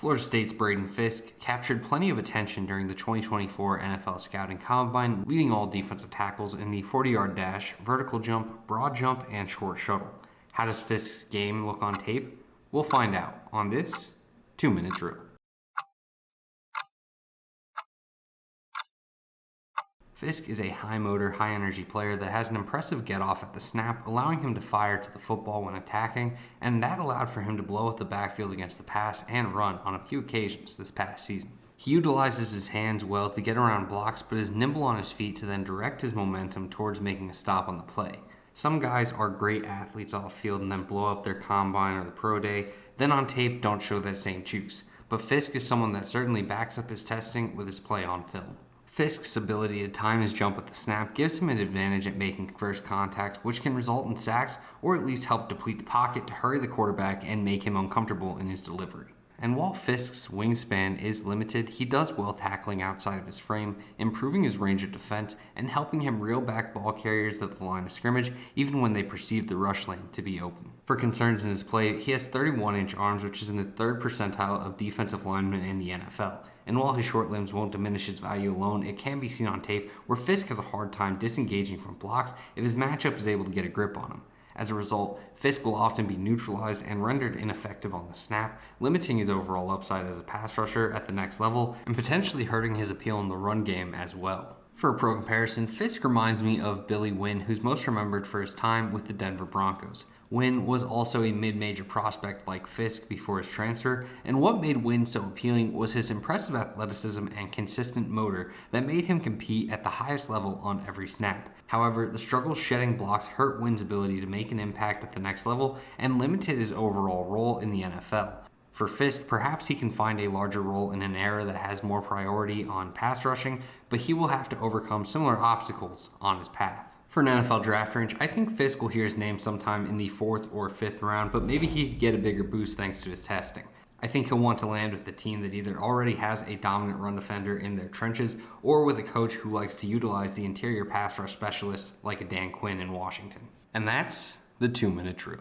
Florida State's Braden Fiske captured plenty of attention during the 2024 NFL Scouting Combine, leading all defensive tackles in the 40-yard dash, vertical jump, broad jump, and short shuttle. How does Fiske's game look on tape? We'll find out on this 2-minute drill. Fiske is a high-motor, high-energy player that has an impressive get-off at the snap, allowing him to fire to the football when attacking, and that allowed for him to blow up the backfield against the pass and run on a few occasions this past season. He utilizes his hands well to get around blocks, but is nimble on his feet to then direct his momentum towards making a stop on the play. Some guys are great athletes off field and then blow up their combine or the pro day, then on tape don't show that same juice. But Fiske is someone that certainly backs up his testing with his play on film. Fiske's ability to time his jump at the snap gives him an advantage at making first contact, which can result in sacks or at least help deplete the pocket to hurry the quarterback and make him uncomfortable in his delivery. And while Fiske's wingspan is limited, he does well tackling outside of his frame, improving his range of defense and helping him reel back ball carriers at the line of scrimmage even when they perceive the rush lane to be open. For concerns in his play, he has 31-inch arms, which is in the 3rd percentile of defensive linemen in the NFL. And while his short limbs won't diminish his value alone, it can be seen on tape where Fiske has a hard time disengaging from blocks if his matchup is able to get a grip on him. As a result, Fiske will often be neutralized and rendered ineffective on the snap, limiting his overall upside as a pass rusher at the next level and potentially hurting his appeal in the run game as well. For a pro comparison, Fiske reminds me of Billy Winn, who's most remembered for his time with the Denver Broncos. Winn was also a mid-major prospect like Fiske before his transfer, and what made Winn so appealing was his impressive athleticism and consistent motor that made him compete at the highest level on every snap. However, the struggle shedding blocks hurt Winn's ability to make an impact at the next level and limited his overall role in the NFL. For Fiske, perhaps he can find a larger role in an era that has more priority on pass rushing, but he will have to overcome similar obstacles on his path. For an NFL draft range, I think Fiske will hear his name sometime in the 4th or 5th round, but maybe he could get a bigger boost thanks to his testing. I think he'll want to land with a team that either already has a dominant run defender in their trenches or with a coach who likes to utilize the interior pass rush specialists like a Dan Quinn in Washington. And that's the 2-minute drill.